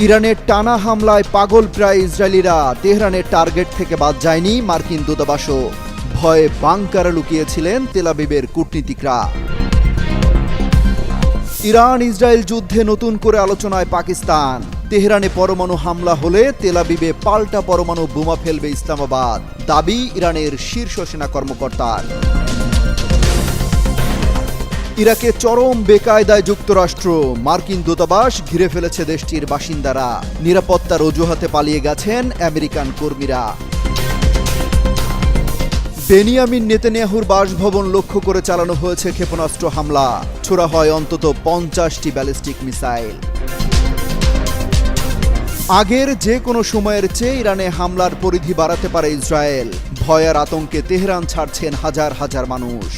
ইরানের টানা হামলায় পাগল প্রায় ইসরায়েলিরা। তেহরানের টার্গেট থেকে বাদ যায়নি মার্কিন দূতাবাসও। ভয়ে বাংকারে লুকিয়েছিলেন তেল আবিবের কূটনীতিকরা। ইরান ইসরায়েল যুদ্ধে নতুন করে আলোচনায় পাকিস্তান। তেহরানে পরমাণু হামলা হলে তেল আবিবে পাল্টা পরমাণু বোমা ফেলবে ইসলামাবাদ, দাবি ইরানের শীর্ষ সেনা কর্মকর্তার। ইরাকে চরম বেকায়দায় যুক্তরাষ্ট্র। মার্কিন দূতাবাস ঘিরে ফেলেছে দেশটির বাসিন্দারা। নিরাপত্তার অজুহাতে পালিয়ে গেছেন আমেরিকান কর্মীরা। বেনিয়ামিন নেতানিয়াহুর বাসভবন লক্ষ্য করে চালানো হয়েছে ক্ষেপণাস্ত্র হামলা। ছোড়া হয় অন্তত 50টি ব্যালিস্টিক মিসাইল। আগের যে কোনো সময়ের চেয়ে ইরানে হামলার পরিধি বাড়াতে পারে ইসরায়েল। ভয় আর আতঙ্কে তেহরান ছাড়ছেন হাজার হাজার মানুষ।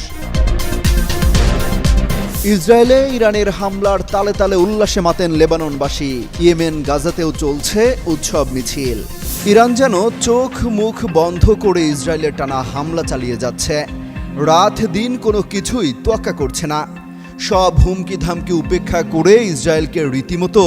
ইসরায়েলে ইরানের হামলার তালে তালে উল্লাসে মাতেন লেবাননবাসী। ইয়েমেন গাজাতেও চলছে উৎসব মিছিল। ইরান যেন চোখ মুখ বন্ধ করে ইসরায়েলের টানা হামলা চালিয়ে যাচ্ছে। রাত দিন কোনো কিছুই তোয়াক্কা করছে না। সব হুমকি ধামকি উপেক্ষা করে ইসরায়েলকে রীতিমতো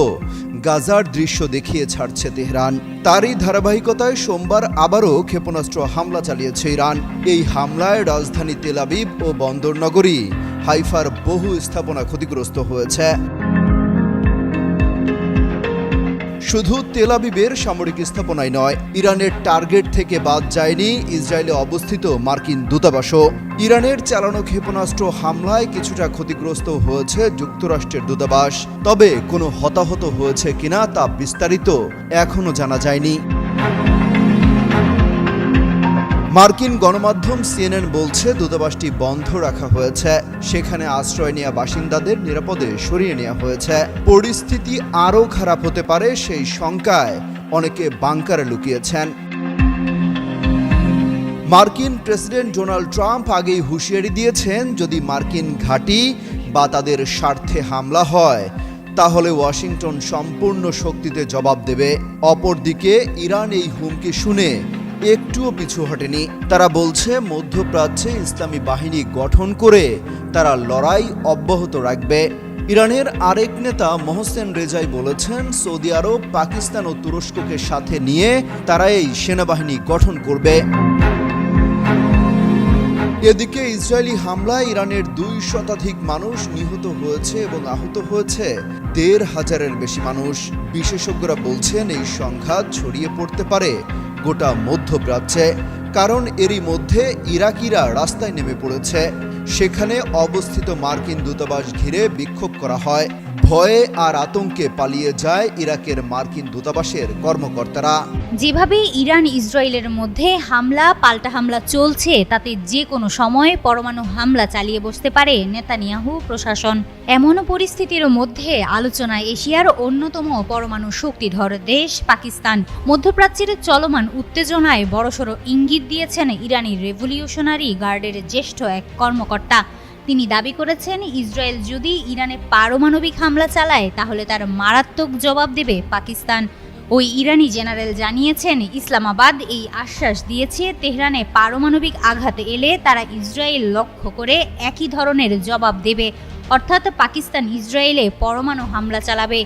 গাজার দৃশ্য দেখিয়ে ছাড়ছে তেহরান। তারই ধারাবাহিকতায় সোমবার আবারও ক্ষেপণাস্ত্র হামলা চালিয়েছে ইরান। এই হামলায় রাজধানী তেল আবিব ও বন্দরনগরী হাইফার বহু স্থাপনা ক্ষতিগ্রস্ত হয়েছে। শুধু তেল আবিবের সামরিক স্থাপনাই নয়, ইরানের টার্গেট থেকে বাদ যায়নি ইসরায়েলে অবস্থিত মার্কিন দূতাবাসও। ইরানের চালানো ক্ষেপণাস্ত্র হামলায় কিছুটা ক্ষতিগ্রস্ত হয়েছে যুক্তরাষ্ট্রের দূতাবাস। তবে কোনো হতাহত হয়েছে কিনা তা বিস্তারিত এখনো জানা যায়নি। মার্কিন গণমাধ্যম সিএনএন বলছে দূতাবাসটি বন্ধ রাখা হয়েছে। সেখানে আশ্রয় নেওয়া বাসিন্দাদের নিরাপদে সরিয়ে নেওয়া হয়েছে। পরিস্থিতি আরও খারাপ হতে পারে সেই শঙ্কায় অনেকে বাংকারে লুকিয়েছেন। মার্কিন প্রেসিডেন্ট ডোনাল্ড ট্রাম্প আগেই হুঁশিয়ারি দিয়েছেন, যদি মার্কিন ঘাঁটি বা তাদের স্বার্থে হামলা হয় তাহলে ওয়াশিংটন সম্পূর্ণ শক্তিতে জবাব দেবে। অপরদিকে ইরান এই হুমকি শুনে একটুও পিছু হটেনি। তারা বলছে মধ্যপ্রাচ্যে ইসলামী বাহিনী গঠন করে তারা লড়াই অব্যাহত রাখবে। ইরানের আরেক নেতা মোহসেন রেজাই বলেছেন, সৌদি আরব, পাকিস্তান ও তুরস্ককে সাথে নিয়ে তারা এই সেনাবাহিনী গঠন করবে। এদিকে ইসরায়েলি হামলায় ইরানের 2 শতাধিক মানুষ নিহত হয়েছে এবং আহত হয়েছে 1,500-এর বেশি মানুষ। বিশেষজ্ঞরা বলছেন এই সংঘাত ছড়িয়ে পড়তে পারে গোটা মধ্যপ্রাচ্যে। কারণ এরই মধ্যে ইরাকিরা রাস্তায় নেমে পড়েছে। সেখানে অবস্থিত মার্কিন দূতাবাস ঘিরে বিক্ষোভ করা হয়। ভয়ে আর আতঙ্কে পালিয়ে যায় ইরাকের মার্কিন দূতাবাসের কর্মকর্তারা। যেভাবে ইরান ইসরায়েলের মধ্যে হামলা পাল্টা হামলা চলছে, তাতে যে কোনো সময় পরমাণু হামলা চালিয়ে বসতে পারে নেতানিয়াহু প্রশাসন। এমন পরিস্থিতির মধ্যে আলোচনায় এশিয়ার অন্যতম পরমাণু শক্তিধর দেশ পাকিস্তান। মধ্যপ্রাচ্যের চলমান উত্তেজনায় বড়সড় ইঙ্গিত দিয়েছেন ইরানি রেভলিউশনারি গার্ডের জ্যেষ্ঠ এক কর্মকর্তা। তিনি দাবি করেছেন, ইসরায়েল যদি ইরানে পারমাণবিক হামলা চালায় তাহলে তার মারাত্মক জবাব দেবে পাকিস্তান। ওই ইরানি জেনারেল জানিয়েছেন, ইসলামাবাদ এই আশ্বাস দিয়েছে, তেহরানে পারমাণবিক আঘাত এলে তারা ইসরায়েল লক্ষ্য করে একই ধরনের জবাব দেবে, অর্থাৎ পাকিস্তান ইসরায়েলে পরমাণু হামলা চালাবে।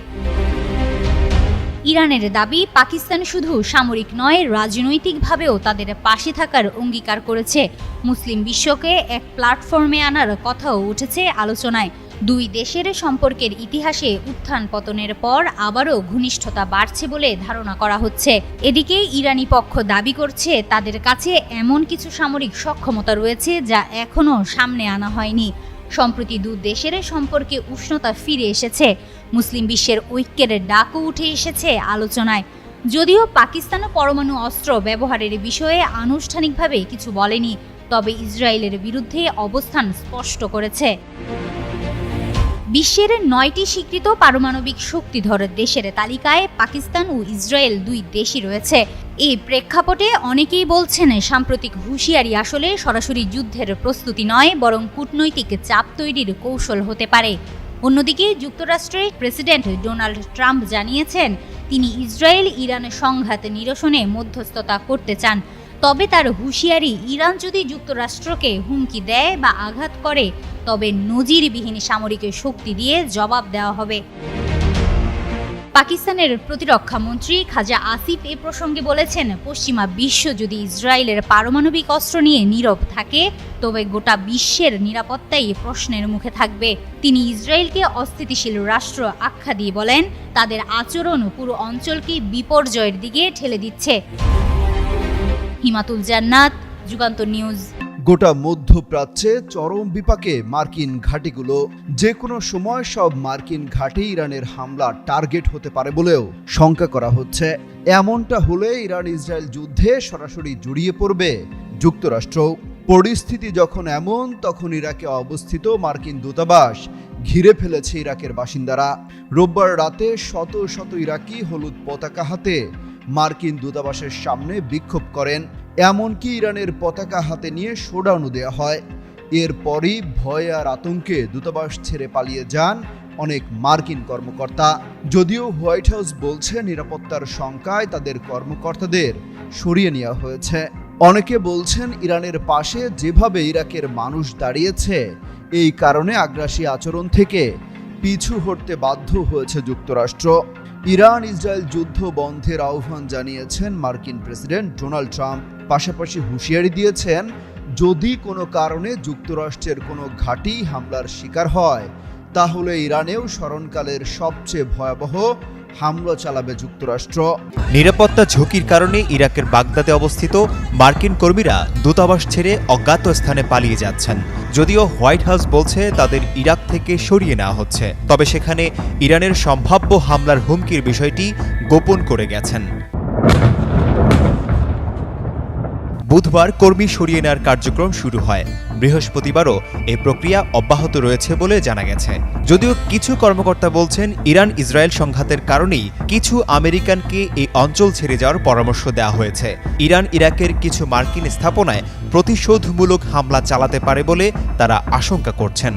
ইরানের দাবি, পাকিস্তান শুধু সামরিক নয়, রাজনৈতিকভাবেও তাদের পাশে থাকার অঙ্গীকার করেছে। মুসলিম বিশ্বকে এক প্ল্যাটফর্মে আনার কথাও উঠেছে আলোচনায়। 2 দেশের সম্পর্কের ইতিহাসে উত্থান পতনের পর আবারও ঘনিষ্ঠতা বাড়ছে বলে ধারণা করা হচ্ছে। এদিকে ইরানি পক্ষ দাবি করছে, তাদের কাছে এমন কিছু সামরিক সক্ষমতা রয়েছে যা এখনও সামনে আনা হয়নি। সম্প্রতি 2 দেশের সম্পর্কে উষ্ণতা ফিরে এসেছে। মুসলিম বিশ্বের ঐক্যের ডাকও উঠে এসেছে আলোচনায়। যদিও পাকিস্তান পরমাণু অস্ত্র ব্যবহারের বিষয়ে আনুষ্ঠানিকভাবে কিছু বলেনি, তবে ইসরায়েলের বিরুদ্ধে অবস্থান স্পষ্ট করেছে। বিশ্বের 9টি স্বীকৃত পারমাণবিক শক্তিধর দেশের তালিকায় পাকিস্তান ও ইসরায়েল 2 দেশই রয়েছে। এই প্রেক্ষাপটে অনেকেই বলছেন, সাম্প্রতিক হুঁশিয়ারি আসলে সরাসরি যুদ্ধের প্রস্তুতি নয়, বরং কূটনৈতিক চাপ তৈরির কৌশল হতে পারে। অন্যদিকে যুক্তরাষ্ট্রের প্রেসিডেন্ট ডোনাল্ড ট্রাম্প জানিয়েছেন, তিনি ইসরায়েল ইরান সংঘাত নিরসনে মধ্যস্থতা করতে চান। তবে তার হুঁশিয়ারি, ইরান যদি যুক্তরাষ্ট্রকে হুমকি দেয় বা আঘাত করে তবে নজিরবিহীন সামরিক শক্তি দিয়ে জবাব দেওয়া হবে। পাকিস্তানের প্রতিরক্ষা মন্ত্রী খাজা আসিফ এ প্রসঙ্গে বলেছেন, পশ্চিমা বিশ্ব যদি ইসরায়েলের পারমাণবিক অস্ত্র নিয়ে নীরব থাকে তবে গোটা বিশ্বের নিরাপত্তাই প্রশ্নের মুখে থাকবে। তিনি ইসরায়েলকে অস্থিতিশীল রাষ্ট্র আখ্যা দিয়ে বলেন, তাদের আচরণ পুরো অঞ্চলকে বিপর্যয়ের দিকে ঠেলে দিচ্ছে। হিমাতুল জান্নাত, যুগান্তর নিউজ। গোটা মধ্যপ্রাচ্যে চরম বিপাকে মার্কিন ঘাঁটিগুলো। যে কোনো সময় সব মার্কিন ঘাঁটি ইরানের হামলা টার্গেট হতে পারে বলেও শঙ্কা করা হচ্ছে। এমনটা হলে ইরান ইসরায়েল যুদ্ধে সরাসরি জড়িয়ে পড়বে যুক্তরাষ্ট্র। পরিস্থিতি যখন এমন, তখন ইরাকে অবস্থিত মার্কিন দূতাবাস ঘিরে ফেলেছে ইরাকের বাসিন্দারা। রোববার রাতে শত শত ইরাকি হলুদ পতাকা হাতে মার্কিন দূতাবাসের সামনে বিক্ষোভ করেন। এমনকি ইরানের পতাকা হাতে নিয়ে শোডাউনও দেওয়া হয়। এরপরই ভয় আর আতঙ্কে দূতাবাস ছেড়ে পালিয়ে যান অনেক মার্কিন কর্মকর্তা। যদিও হোয়াইট হাউস বলছে নিরাপত্তার শঙ্কায় তাদের কর্মকর্তাদের সরিয়ে নেওয়া হয়েছে। অনেকে বলছেন ইরানের পাশে যেভাবে ইরাকের মানুষ দাঁড়িয়েছে, এই কারণে আগ্রাসী আচরণ থেকে পিছু হটতে বাধ্য হয়েছে যুক্তরাষ্ট্র। ইরান ইসরায়েল যুদ্ধ বন্ধের আহ্বান জানিয়েছেন মার্কিন প্রেসিডেন্ট ডোনাল্ড ট্রাম্প। পাশাপাশি হুঁশিয়ারি দিয়েছেন, যদি কোনো কারণে যুক্তরাষ্ট্রের কোনো ঘাঁটি হামলার শিকার হয় তাহলে ইরানেও স্মরণকালের সবচেয়ে ভয়াবহ হামলা চালাবে যুক্তরাষ্ট্র। নিরাপত্তা ঝুঁকির কারণে ইরাকের বাগদাদে অবস্থিত মার্কিন কর্মীরা দূতাবাস ছেড়ে অজ্ঞাত স্থানে পালিয়ে যাচ্ছেন। যদিও হোয়াইট হাউস বলছে তাদের ইরাক থেকে সরিয়ে নেওয়া হচ্ছে, তবে সেখানে ইরানের সম্ভাব্য হামলার হুমকির বিষয়টি গোপন করে গেছেন। বুধবার কর্মী সরিয়ে নেওয়ার কার্যক্রম শুরু হয়। বৃহস্পতিবারও এই প্রক্রিয়া অব্যাহত রয়েছে বলে জানা গেছে। যদিও কিছু কর্মকর্তা বলছেন ইরান ইসরায়েল সংঘাতের কারণেই কিছু আমেরিকানকে এই অঞ্চল ছেড়ে যাওয়ার পরামর্শ দেওয়া হয়েছে। ইরান ইরাকের কিছু মার্কিন স্থাপনায় প্রতিশোধমূলক হামলা চালাতে পারে বলে তারা আশঙ্কা করছেন।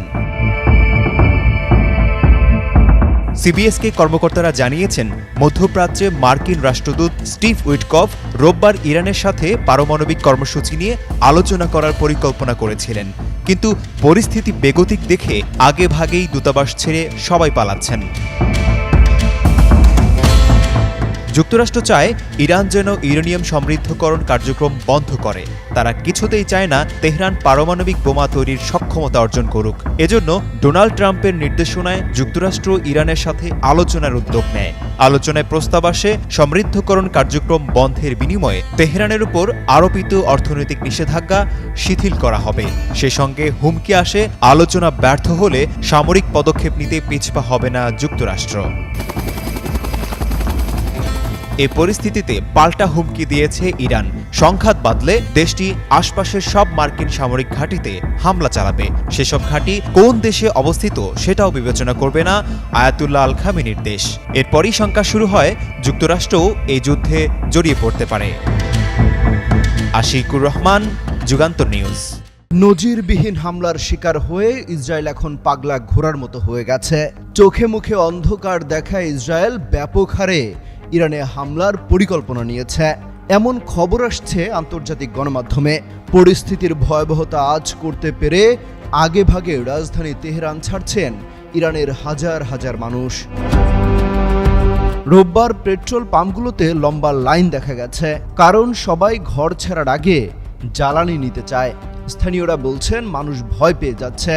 সিবিএসকে কর্মকর্তারা জানিয়েছেন, মধ্যপ্রাচ্যে মার্কিন রাষ্ট্রদূত স্টিভ উইটকফ রোববার ইরানের সাথে পারমাণবিক কর্মসূচি নিয়ে আলোচনা করার পরিকল্পনা করেছিলেন, কিন্তু পরিস্থিতি বেগতিক দেখে আগেভাগেই দূতাবাস ছেড়ে সবাই পালাচ্ছেন। যুক্তরাষ্ট্র চায় ইরান যেন ইউরেনিয়াম সমৃদ্ধকরণ কার্যক্রম বন্ধ করে। তারা কিছুতেই চায় না তেহরান পারমাণবিক বোমা তৈরির সক্ষমতা অর্জন করুক। এজন্য ডোনাল্ড ট্রাম্পের নির্দেশনায় যুক্তরাষ্ট্র ইরানের সাথে আলোচনার উদ্যোগ নেয়। আলোচনায় প্রস্তাব আসে সমৃদ্ধকরণ কার্যক্রম বন্ধের বিনিময়ে তেহরানের উপর আরোপিত অর্থনৈতিক নিষেধাজ্ঞা শিথিল করা হবে। সে সঙ্গে হুমকি আসে আলোচনা ব্যর্থ হলে সামরিক পদক্ষেপ নিতে পিছপা হবে না যুক্তরাষ্ট্র। এ পরিস্থিতিতে পাল্টা হুমকি দিয়েছে ইরান। সংঘাত বাঁধলে দেশটি আশপাশের সব মার্কিন সামরিক ঘাঁটিতে হামলা চালাবে। সেসব ঘাঁটি কোন দেশে অবস্থিত সেটাও বিবেচনা করবে না আয়াতুল্লাহ আল খামেনির দেশ। এরপরই শঙ্কা শুরু হয় যুক্তরাষ্ট্রও এই যুদ্ধে জড়িয়ে পড়তে পারে। আশিকুর রহমান, যুগান্তর নিউজ। নজিরবিহীন হামলার শিকার হয়ে ইসরায়েল এখন পাগলা ঘোড়ার মতো হয়ে গেছে। চোখে মুখে অন্ধকার দেখা ইসরায়েল ব্যাপক হারে ইরানে হামলার পরিকল্পনা নিয়েছে, এমন খবর আসছে আন্তর্জাতিক গণমাধ্যমে। পরিস্থিতির ভয়াবহতা আঁচ করতে পেরে আগেভাগে রাজধানী তেহরান ছাড়ছেন ইরানের হাজার হাজার মানুষ। রোববার পেট্রোল পাম্পগুলোতে লম্বা লাইন দেখা গেছে, কারণ সবাই ঘর ছাড়ার আগে জ্বালানি নিতে চায়। স্থানীয়রা বলছেন মানুষ ভয় পেয়ে যাচ্ছে,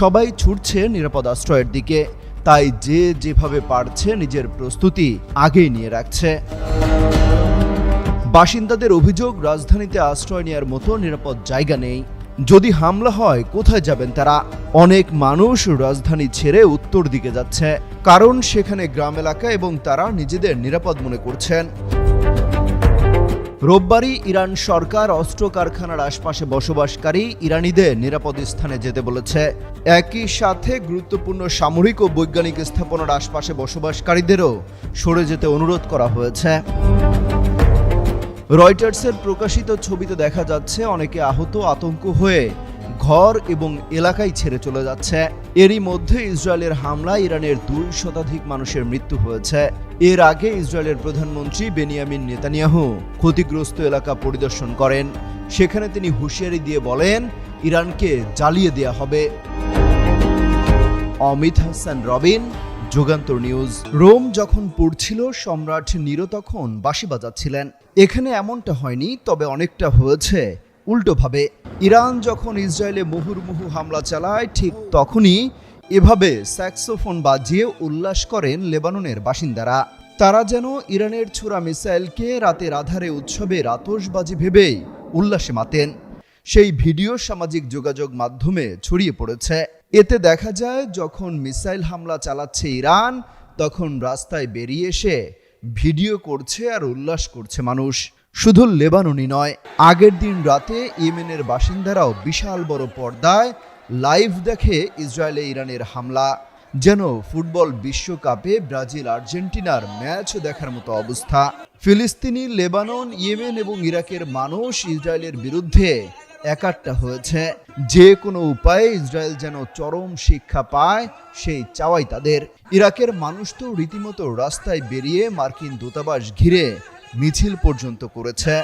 সবাই ছুটছে নিরাপদ আশ্রয়ের দিকে। তাই যে যেভাবে পারছে নিজের প্রস্তুতি আগেই নিয়ে রাখছে। বাসিন্দাদের অভিযোগ, রাজধানীতে আশ্রয় নেওয়ার মতো নিরাপদ জায়গা নেই। যদি হামলা হয় কোথায় যাবেন তারা? অনেক মানুষ রাজধানী ছেড়ে উত্তর দিকে যাচ্ছে, কারণ সেখানে গ্রাম এলাকা এবং তারা নিজেদের নিরাপদ মনে করছেন। রোববারই ইরান সরকার অস্ত্র কারখানার আশপাশে বসবাসকারী ইরানিদের নিরাপদ স্থানে যেতে বলেছে। একই সাথে গুরুত্বপূর্ণ সামরিক ও বৈজ্ঞানিক স্থাপনার আশপাশে বসবাসকারীদেরও সরে যেতে অনুরোধ করা হয়েছে। রয়টার্সের প্রকাশিত ছবিতে দেখা যাচ্ছে অনেকে আহত, আতঙ্ক হয়ে ঘর এবং এলাকায় ছেড়ে চলে যাচ্ছে। এরই মধ্যে ইসরায়েলের হামলায় ইরানের 2 শতাধিক মানুষের মৃত্যু হয়েছে। এর আগে ইসরায়েলের প্রধানমন্ত্রী বেনিয়ামিন নেতানিয়াহু ক্ষতিগ্রস্ত এলাকা পরিদর্শন করেন। সেখানে তিনি হুঁশিয়ারি দিয়ে বলেন, ইরানকে জ্বালিয়ে দেয়া হবে। অমিত হাসান রবিন, যুগান্তর নিউজ। রোম যখন পুড়ছিল, সম্রাট নিরো তখন বাঁশি বাজাচ্ছিলেন। এখানে এমনটা হয়নি, তবে অনেকটা হয়েছে উল্টোভাবে। ইরান যখন ইসরায়েলে মুহুর্মুহু হামলা চালায়, ঠিক তখনই এভাবে স্যাক্সোফোন বাজিয়ে উল্লাস করেন লেবাননের বাসিন্দারা। তারা যেন ইরানের ছোড়া মিসাইলকে রাতের আধারে উৎসবের আতশবাজি ভেবেই উল্লাসে মাতেন। সেই ভিডিও সামাজিক যোগাযোগ মাধ্যমে ছড়িয়ে পড়েছে। এতে দেখা যায়, যখন মিসাইল হামলা চালাচ্ছে ইরান, তখন রাস্তায় বেরিয়ে এসে ভিডিও করছে আর উল্লাস করছে মানুষ। শুধু লেবাননই নয়, আগের দিন রাতে ইয়েমেনের বাসিন্দারাও বিশাল বড় পর্দায় লাইভ দেখে ইসরায়েলে ইরানের হামলা। যেন ফুটবল বিশ্বকাপে ব্রাজিল আর্জেন্টিনার ম্যাচ দেখার মতো অবস্থা। ফিলিস্তিনি, লেবানন, ইয়েমেন এবং ইরাকের মানুষ ইসরায়েলের বিরুদ্ধে একাট্টা হয়েছে। যে কোনো উপায়ে ইসরায়েল যেন চরম শিক্ষা পায়, সেই চাওয়াই তাদের। ইরাকের মানুষ তো রীতিমতো রাস্তায় বেরিয়ে মার্কিন দূতাবাস ঘিরে মিছিল পর্যন্ত করেছে।